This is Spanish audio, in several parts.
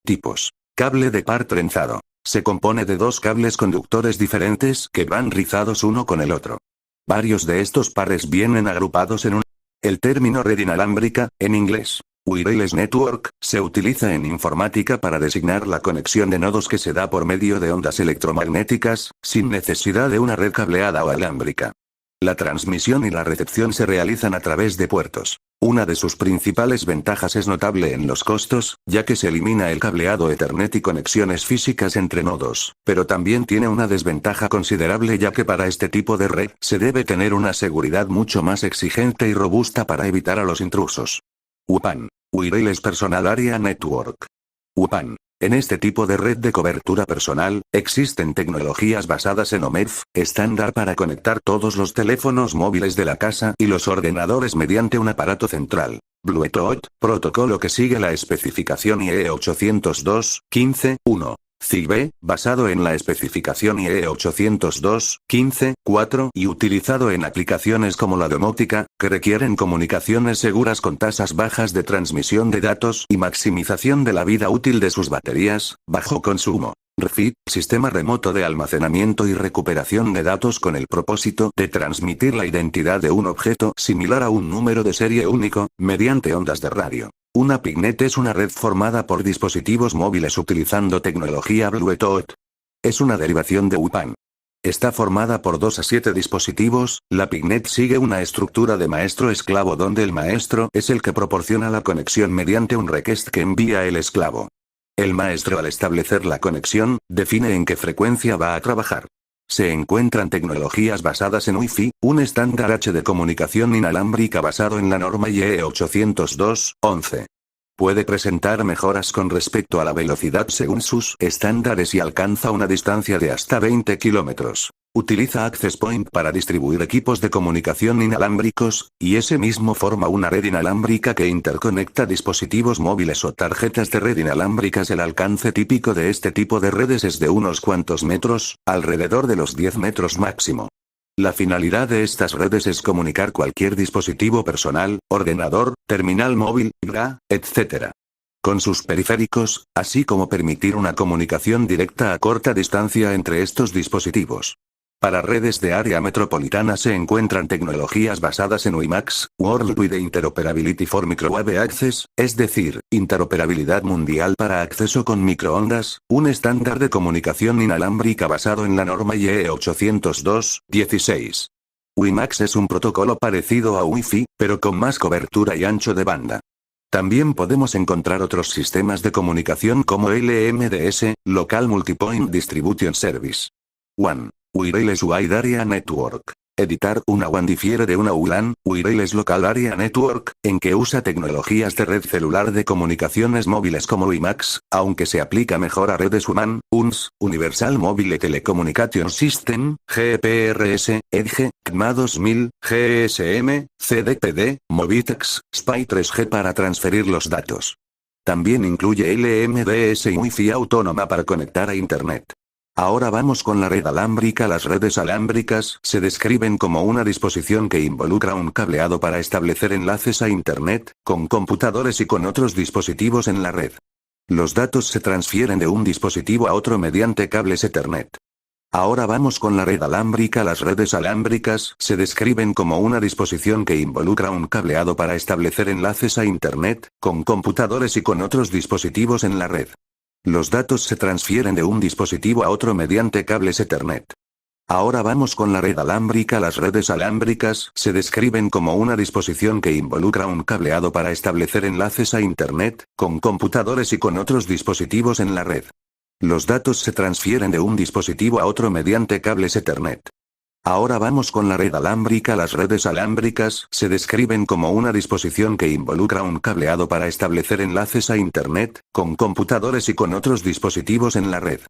Tipos. Cable de par trenzado. Se compone de dos cables conductores diferentes que van rizados uno con el otro. Varios de estos pares vienen agrupados en un... El término red inalámbrica, en inglés, wireless network, se utiliza en informática para designar la conexión de nodos que se da por medio de ondas electromagnéticas, sin necesidad de una red cableada o alámbrica. La transmisión y la recepción se realizan a través de puertos. Una de sus principales ventajas es notable en los costos, ya que se elimina el cableado Ethernet y conexiones físicas entre nodos, pero también tiene una desventaja considerable ya que para este tipo de red se debe tener una seguridad mucho más exigente y robusta para evitar a los intrusos. WPAN. Wireless Personal Area Network. WPAN. En este tipo de red de cobertura personal, existen tecnologías basadas en OMEF, estándar para conectar todos los teléfonos móviles de la casa y los ordenadores mediante un aparato central. Bluetooth, protocolo que sigue la especificación IEEE 802.15.1. Zigbee, basado en la especificación IEEE 802.15.4 y utilizado en aplicaciones como la domótica, que requieren comunicaciones seguras con tasas bajas de transmisión de datos y maximización de la vida útil de sus baterías, bajo consumo. RFID, sistema remoto de almacenamiento y recuperación de datos con el propósito de transmitir la identidad de un objeto similar a un número de serie único, mediante ondas de radio. Una Pignet es una red formada por dispositivos móviles utilizando tecnología Bluetooth. Es una derivación de WPAN. Está formada por 2 a 7 dispositivos. La Pignet sigue una estructura de maestro-esclavo donde el maestro es el que proporciona la conexión mediante un request que envía el esclavo. El maestro, al establecer la conexión, define en qué frecuencia va a trabajar. Se encuentran tecnologías basadas en Wi-Fi, un estándar H de comunicación inalámbrica basado en la norma IEEE 802.11. Puede presentar mejoras con respecto a la velocidad según sus estándares y alcanza una distancia de hasta 20 kilómetros. Utiliza Access Point para distribuir equipos de comunicación inalámbricos, y ese mismo forma una red inalámbrica que interconecta dispositivos móviles o tarjetas de red inalámbricas. El alcance típico de este tipo de redes es de unos cuantos metros, alrededor de los 10 metros máximo. La finalidad de estas redes es comunicar cualquier dispositivo personal, ordenador, terminal móvil, etc. con sus periféricos, así como permitir una comunicación directa a corta distancia entre estos dispositivos. Para redes de área metropolitana se encuentran tecnologías basadas en WiMAX, World Wide Interoperability for Microwave Access, es decir, interoperabilidad mundial para acceso con microondas, un estándar de comunicación inalámbrica basado en la norma IEEE 802.16. WiMAX es un protocolo parecido a Wi-Fi, pero con más cobertura y ancho de banda. También podemos encontrar otros sistemas de comunicación como LMDS, Local Multipoint Distribution Service. WAN. Wireless Wide Area Network. Editar una WAN difiere de una WLAN, Wireless Local Area Network, en que usa tecnologías de red celular de comunicaciones móviles como WiMAX, aunque se aplica mejor a redes UMAN, UNS, Universal Mobile Telecommunication System, GPRS, EDGE, CMA 2000, GSM, CDPD, Movitex, SPY 3G para transferir los datos. También incluye LMDS y Wi-Fi autónoma para conectar a Internet. Ahora vamos con la red alámbrica. Las redes alámbricas se describen como una disposición que involucra un cableado para establecer enlaces a Internet, con computadores y con otros dispositivos en la red. Los datos se transfieren de un dispositivo a otro mediante cables Ethernet. Ahora vamos con la red alámbrica. Las redes alámbricas se describen como una disposición que involucra un cableado para establecer enlaces a Internet, con computadores y con otros dispositivos en la red. Los datos se transfieren de un dispositivo a otro mediante cables Ethernet. Ahora vamos con la red alámbrica. Las redes alámbricas se describen como una disposición que involucra un cableado para establecer enlaces a Internet, con computadores y con otros dispositivos en la red. Los datos se transfieren de un dispositivo a otro mediante cables Ethernet. Ahora vamos con la red alámbrica. Las redes alámbricas se describen como una disposición que involucra un cableado para establecer enlaces a Internet, con computadores y con otros dispositivos en la red.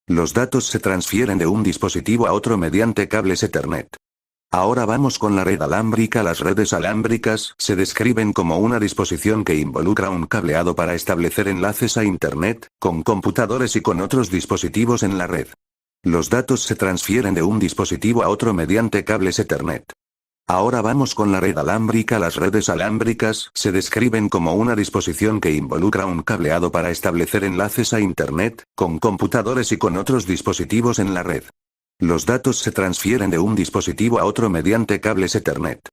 Los datos se transfieren de un dispositivo a otro mediante cables Ethernet. Ahora vamos con la red alámbrica. Las redes alámbricas se describen como una disposición que involucra un cableado para establecer enlaces a Internet, con computadores y con otros dispositivos en la red. Los datos se transfieren de un dispositivo a otro mediante cables Ethernet. Ahora vamos con la red alámbrica. Las redes alámbricas se describen como una disposición que involucra un cableado para establecer enlaces a Internet, con computadores y con otros dispositivos en la red. Los datos se transfieren de un dispositivo a otro mediante cables Ethernet.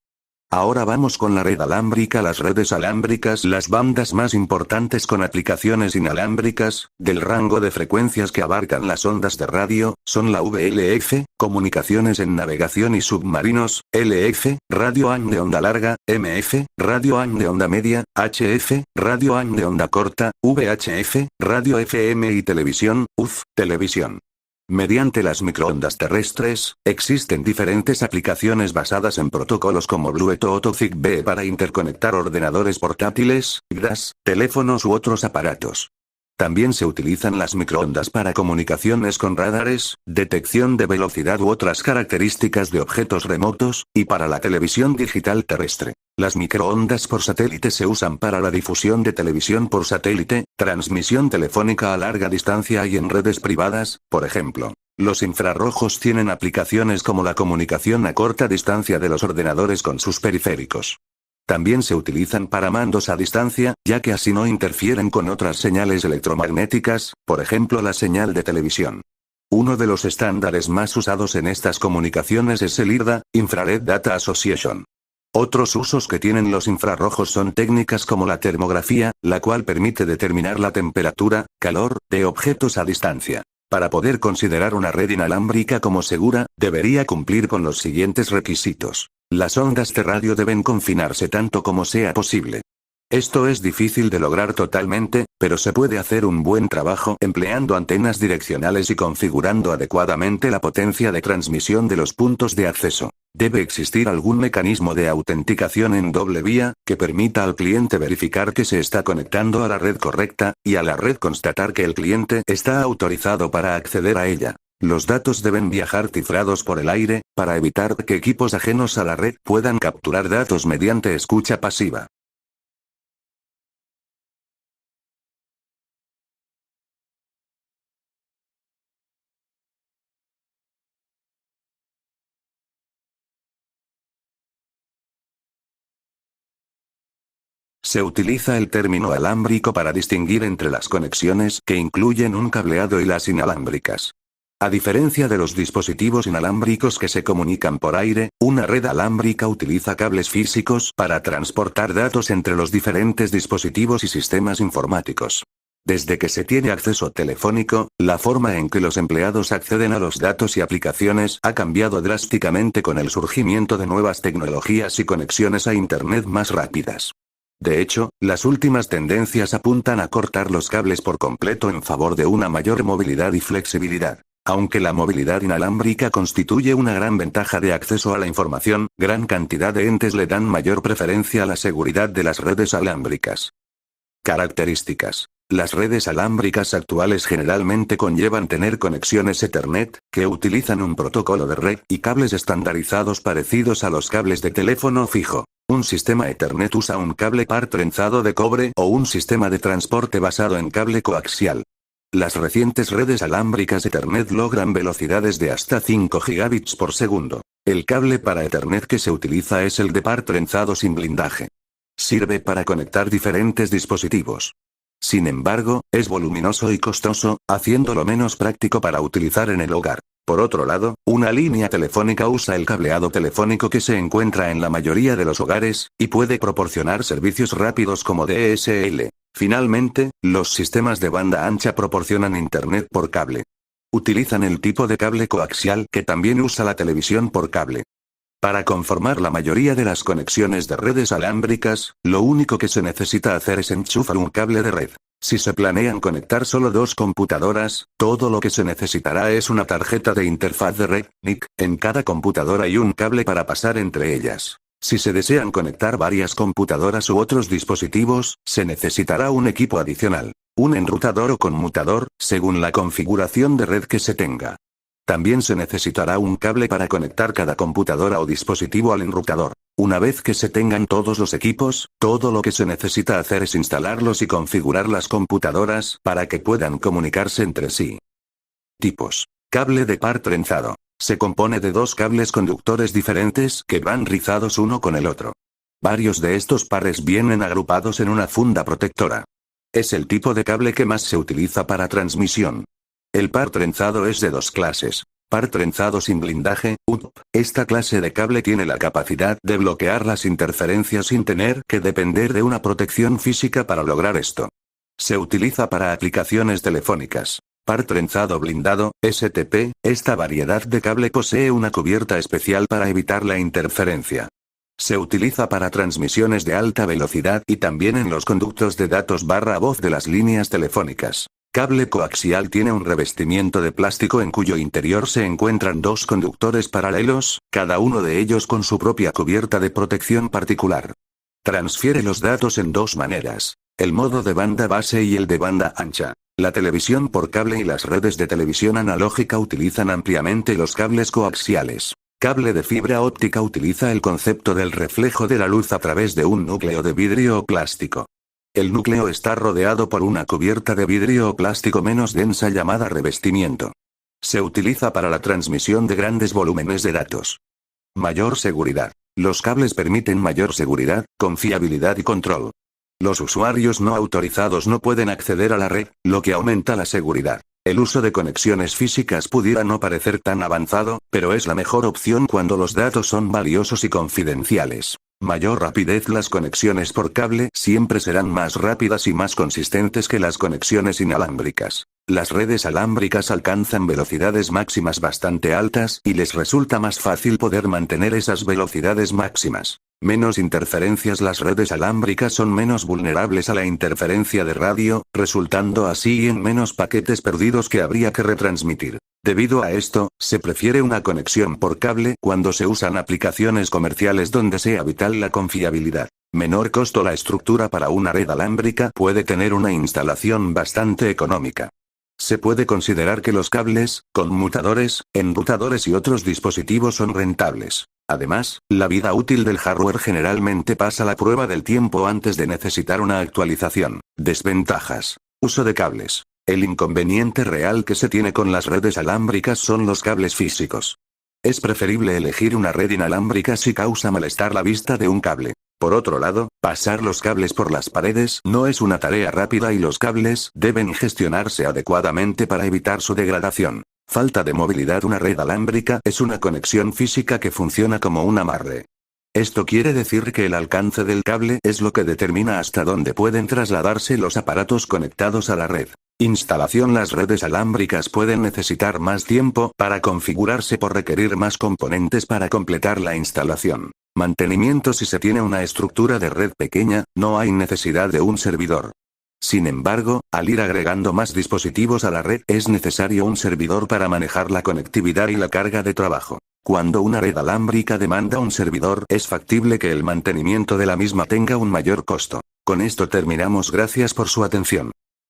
Ahora vamos con la red alámbrica. Las redes alámbricas, las bandas más importantes con aplicaciones inalámbricas, del rango de frecuencias que abarcan las ondas de radio, son la VLF, comunicaciones en navegación y submarinos, LF, radio AM de onda larga, MF, radio AM de onda media, HF, radio AM de onda corta, VHF, radio FM y televisión, UF, televisión. Mediante las microondas terrestres, existen diferentes aplicaciones basadas en protocolos como Bluetooth o Zigbee para interconectar ordenadores portátiles, GAS, teléfonos u otros aparatos. También se utilizan las microondas para comunicaciones con radares, detección de velocidad u otras características de objetos remotos, y para la televisión digital terrestre. Las microondas por satélite se usan para la difusión de televisión por satélite, transmisión telefónica a larga distancia y en redes privadas, por ejemplo. Los infrarrojos tienen aplicaciones como la comunicación a corta distancia de los ordenadores con sus periféricos. También se utilizan para mandos a distancia, ya que así no interfieren con otras señales electromagnéticas, por ejemplo la señal de televisión. Uno de los estándares más usados en estas comunicaciones es el IRDA, Infrared Data Association. Otros usos que tienen los infrarrojos son técnicas como la termografía, la cual permite determinar la temperatura, calor, de objetos a distancia. Para poder considerar una red inalámbrica como segura, debería cumplir con los siguientes requisitos. Las ondas de radio deben confinarse tanto como sea posible. Esto es difícil de lograr totalmente, pero se puede hacer un buen trabajo empleando antenas direccionales y configurando adecuadamente la potencia de transmisión de los puntos de acceso. Debe existir algún mecanismo de autenticación en doble vía, que permita al cliente verificar que se está conectando a la red correcta, y a la red constatar que el cliente está autorizado para acceder a ella. Los datos deben viajar cifrados por el aire, para evitar que equipos ajenos a la red puedan capturar datos mediante escucha pasiva. Se utiliza el término alámbrico para distinguir entre las conexiones que incluyen un cableado y las inalámbricas. A diferencia de los dispositivos inalámbricos que se comunican por aire, una red alámbrica utiliza cables físicos para transportar datos entre los diferentes dispositivos y sistemas informáticos. Desde que se tiene acceso telefónico, la forma en que los empleados acceden a los datos y aplicaciones ha cambiado drásticamente con el surgimiento de nuevas tecnologías y conexiones a Internet más rápidas. De hecho, las últimas tendencias apuntan a cortar los cables por completo en favor de una mayor movilidad y flexibilidad. Aunque la movilidad inalámbrica constituye una gran ventaja de acceso a la información, gran cantidad de entes le dan mayor preferencia a la seguridad de las redes alámbricas. Características. Las redes alámbricas actuales generalmente conllevan tener conexiones Ethernet, que utilizan un protocolo de red y cables estandarizados parecidos a los cables de teléfono fijo. Un sistema Ethernet usa un cable par trenzado de cobre o un sistema de transporte basado en cable coaxial. Las recientes redes alámbricas Ethernet logran velocidades de hasta 5 gigabits por segundo. El cable para Ethernet que se utiliza es el de par trenzado sin blindaje. Sirve para conectar diferentes dispositivos. Sin embargo, es voluminoso y costoso, haciéndolo menos práctico para utilizar en el hogar. Por otro lado, una línea telefónica usa el cableado telefónico que se encuentra en la mayoría de los hogares, y puede proporcionar servicios rápidos como DSL. Finalmente, los sistemas de banda ancha proporcionan Internet por cable. Utilizan el tipo de cable coaxial que también usa la televisión por cable. Para conformar la mayoría de las conexiones de redes alámbricas, lo único que se necesita hacer es enchufar un cable de red. Si se planean conectar solo dos computadoras, todo lo que se necesitará es una tarjeta de interfaz de red, NIC, en cada computadora y un cable para pasar entre ellas. Si se desean conectar varias computadoras u otros dispositivos, se necesitará un equipo adicional, un enrutador o conmutador, según la configuración de red que se tenga. También se necesitará un cable para conectar cada computadora o dispositivo al enrutador. Una vez que se tengan todos los equipos, todo lo que se necesita hacer es instalarlos y configurar las computadoras para que puedan comunicarse entre sí. Tipos. Cable de par trenzado. Se compone de dos cables conductores diferentes que van rizados uno con el otro. Varios de estos pares vienen agrupados en una funda protectora. Es el tipo de cable que más se utiliza para transmisión. El par trenzado es de dos clases. Par trenzado sin blindaje, UTP. Esta clase de cable tiene la capacidad de bloquear las interferencias sin tener que depender de una protección física para lograr esto. Se utiliza para aplicaciones telefónicas. Par trenzado blindado, STP, esta variedad de cable posee una cubierta especial para evitar la interferencia. Se utiliza para transmisiones de alta velocidad y también en los conductos de datos barra voz de las líneas telefónicas. Cable coaxial tiene un revestimiento de plástico en cuyo interior se encuentran dos conductores paralelos, cada uno de ellos con su propia cubierta de protección particular. Transfiere los datos en dos maneras: el modo de banda base y el de banda ancha. La televisión por cable y las redes de televisión analógica utilizan ampliamente los cables coaxiales. Cable de fibra óptica utiliza el concepto del reflejo de la luz a través de un núcleo de vidrio o plástico. El núcleo está rodeado por una cubierta de vidrio o plástico menos densa llamada revestimiento. Se utiliza para la transmisión de grandes volúmenes de datos. Mayor seguridad. Los cables permiten mayor seguridad, confiabilidad y control. Los usuarios no autorizados no pueden acceder a la red, lo que aumenta la seguridad. El uso de conexiones físicas pudiera no parecer tan avanzado, pero es la mejor opción cuando los datos son valiosos y confidenciales. Mayor rapidez. Las conexiones por cable siempre serán más rápidas y más consistentes que las conexiones inalámbricas. Las redes alámbricas alcanzan velocidades máximas bastante altas y les resulta más fácil poder mantener esas velocidades máximas. Menos interferencias. Las redes alámbricas son menos vulnerables a la interferencia de radio, resultando así en menos paquetes perdidos que habría que retransmitir. Debido a esto, se prefiere una conexión por cable cuando se usan aplicaciones comerciales donde sea vital la confiabilidad. Menor costo. La estructura para una red alámbrica puede tener una instalación bastante económica. Se puede considerar que los cables, conmutadores, enrutadores y otros dispositivos son rentables. Además, la vida útil del hardware generalmente pasa la prueba del tiempo antes de necesitar una actualización. Desventajas. Uso de cables. El inconveniente real que se tiene con las redes alámbricas son los cables físicos. Es preferible elegir una red inalámbrica si causa malestar la vista de un cable. Por otro lado, pasar los cables por las paredes no es una tarea rápida y los cables deben gestionarse adecuadamente para evitar su degradación. Falta de movilidad. Una red alámbrica es una conexión física que funciona como un amarre. Esto quiere decir que el alcance del cable es lo que determina hasta dónde pueden trasladarse los aparatos conectados a la red. Instalación. Las redes alámbricas pueden necesitar más tiempo para configurarse por requerir más componentes para completar la instalación. Mantenimiento. Si se tiene una estructura de red pequeña, no hay necesidad de un servidor. Sin embargo, al ir agregando más dispositivos a la red es necesario un servidor para manejar la conectividad y la carga de trabajo. Cuando una red alámbrica demanda un servidor, es factible que el mantenimiento de la misma tenga un mayor costo. Con esto terminamos. Gracias por su atención.